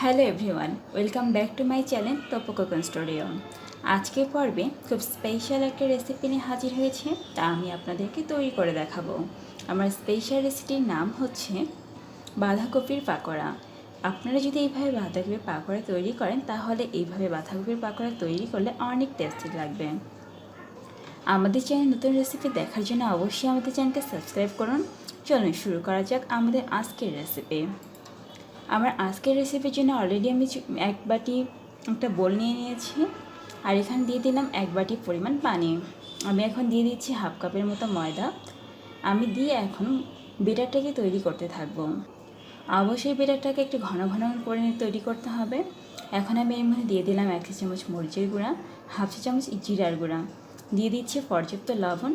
Hello everyone, welcome back to my channel টপু cooking studio. আজকের পর্বে খুব স্পেশাল একটা রেসিপি নিয়ে হাজির হয়েছে, তা আমি আপনাদেরকে তৈরি করে দেখাবো। আমার স্পেশাল রেসিপির নাম হচ্ছে বাঁধাকপির পাকোড়া। আপনারা যদি এইভাবে বাঁধাকপির পাকোড়া তৈরি করেন তাহলে এইভাবে বাঁধাকপির পাকোড়া তৈরি করলে অনেক টেস্টি লাগবে। আমাদের চ্যানেল নতুন রেসিপি দেখার জন্য অবশ্যই আমাদের চ্যানেলকে সাবস্ক্রাইব করুন। চলুন শুরু করা যাক আমাদের আজকের রেসিপি। আমার আজকের রেসিপির জন্য অলরেডি আমি এক বাটি একটা বোল নিয়ে নিয়েছি, আর এখানে দিয়ে দিলাম 1 বাটি পরিমাণ পানি। আমি এখন দিয়ে দিচ্ছি হাফ কাপের মতো ময়দা। আমি দিয়ে এখন বেটারটাকে তৈরি করতে থাকবো। অবশ্যই বেটারটাকে একটু ঘন ঘন করে তৈরি করতে হবে। এখন আমি এর মধ্যে দিয়ে দিলাম 1 চা চামচ মরিচের গুঁড়া, হাফ চা চামচ জিরার গুঁড়া, দিয়ে দিচ্ছি পর্যাপ্ত লবণ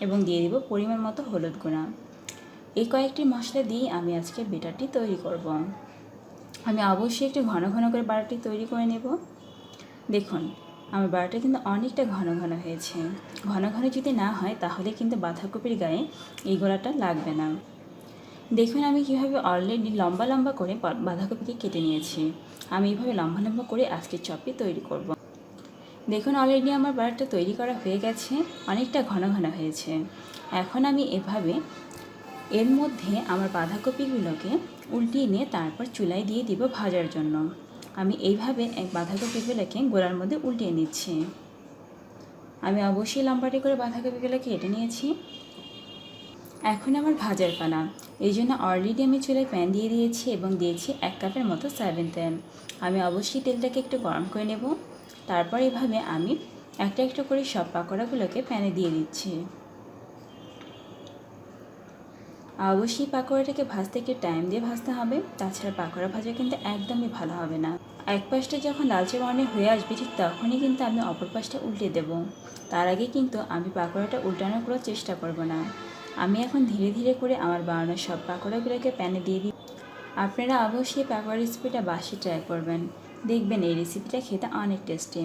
এবং দিয়ে দিব পরিমাণ মতো হলুদ গুঁড়া। এই কয়েকটি মশলা দিয়ে আমি আজকে বেটারটি তৈরি করব। আমি অবশ্যই একটু ঘন ঘন করে বাটারটি তৈরি করে নেব। দেখুন আমার বাটারটা কিন্তু অনেকটা ঘন ঘন হয়েছে। ঘন ঘন যদি না হয় তাহলে কিন্তু বাঁধাকপির গায়ে এই গোলাটা লাগবে না। দেখুন আমি কীভাবে অলরেডি লম্বা লম্বা করে বাঁধাকপিকে কেটে নিয়েছি। আমি এইভাবে লম্বা লম্বা করে আজকে চপটি তৈরি করব। দেখুন অলরেডি আমার বাটারটা তৈরি করা হয়ে গেছে, অনেকটা ঘন ঘন হয়েছে। এখন আমি এভাবে এর মধ্যে আমার বাঁধাকপিগুলোকে উল্টিয়ে নিয়ে তারপর চুলায় দিয়ে দিব ভাজার জন্য। আমি এইভাবে বাঁধাকপিগুলোকে গোলার মধ্যে উল্টিয়ে নিচ্ছি। আমি অবশ্যই লম্বাটি করে বাঁধাকপিগুলোকে কেটে নিয়েছি। এখন আমার ভাজার পালা। এই জন্য অলরেডি আমি চুলায় প্যান দিয়ে দিয়েছি এবং দিয়েছি 1 কাপের মতো সয়াবিন তেল। আমি অবশ্যই তেলটাকে একটু গরম করে নেব। তারপর এভাবে আমি একটা একটা করে সব পাকোড়াগুলোকে প্যানে দিয়ে দিচ্ছি। অবশ্যই পাকোড়াটাকে ভাজতে একটু টাইম দিয়ে ভাজতে হবে, তাছাড়া পাকোড়া ভাজা কিন্তু একদমই ভালো হবে না। এক পাশটা যখন লালচে বর্ণের হয়ে আসবে ঠিক তখনই কিন্তু আমি অপর পাশটা উল্টে দেব। তার আগে কিন্তু আমি পাকোড়াটা উল্টানোর কোনো চেষ্টা করব না। আমি এখন ধীরে ধীরে করে আমার বানানো সব পাকোড়াগুলোকে প্যানে দিয়ে দিই। আপনারা অবশ্যই পাকোড়া রেসিপিটা বাসায় ট্রাই করবেন, দেখবেন এই রেসিপিটা খেতে অনেক টেস্টি।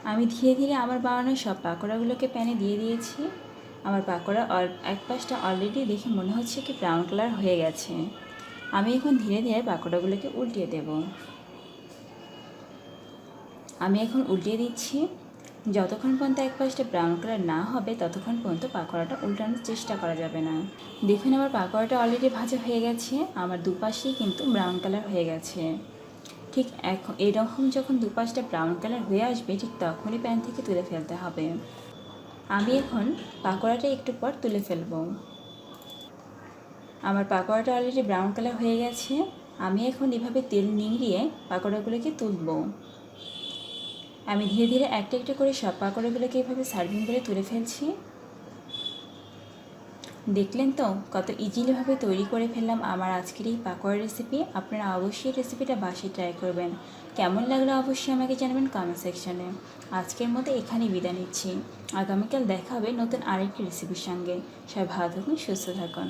আমি ধীরে ধীরে আমার বানানো সব পাকোড়াগুলোকে প্যানে দিয়ে দিয়েছি। আমার পাকোড়া এক পাশটা অলরেডি দেখে মনে হচ্ছে কি ব্রাউন কালার হয়ে গেছে। আমি এখন ধীরে ধীরে পাকোড়াগুলোকে উল্টিয়ে দেব। আমি এখন উল্টিয়ে দিচ্ছি। যতক্ষণ পর্যন্ত এক পাশটা ব্রাউন কালার না হবে ততক্ষণ পর্যন্ত পাকোড়াটা উল্টানোর চেষ্টা করা যাবে না। দেখুন আমার পাকোড়াটা অলরেডি ভাজা হয়ে গেছে, আমার দুপাশেই কিন্তু ব্রাউন কালার হয়ে গেছে। ঠিক এখন এরকম যখন দুপাশটা ব্রাউন কালার হয়ে আসবে ঠিক তখনই প্যান থেকে তুলে ফেলতে হবে। আমি এখন পাকোড়াটা একটু পর তুলে ফেলব। আমার পাকোড়াটা অলরেডি ব্রাউন কালার হয়ে গেছে। আমি এখন এভাবে তেল নিংড়িয়ে পাকোড়াগুলোকে তুলব। আমি ধীরে ধীরে একটা একটা করে সব পাকোড়াগুলোকে এভাবে সার্ভিং করে তুলে ফেলছি। দেখলেন তো কত ইজিলিভাবে তৈরি করে ফেললাম আমার আজকের এই পাকোড়া রেসিপি। আপনারা অবশ্যই রেসিপিটা বাসায় ট্রাই করবেন। কেমন লাগলো অবশ্যই আমাকে জানাবেন কমেন্ট সেকশনে। আজকের মতো এখানেই বিদায় নিচ্ছি। আগামীকাল দেখা হবে নতুন আরেকটি রেসিপির সঙ্গে। সবাই ভালো থাকুন, সুস্থ থাকুন।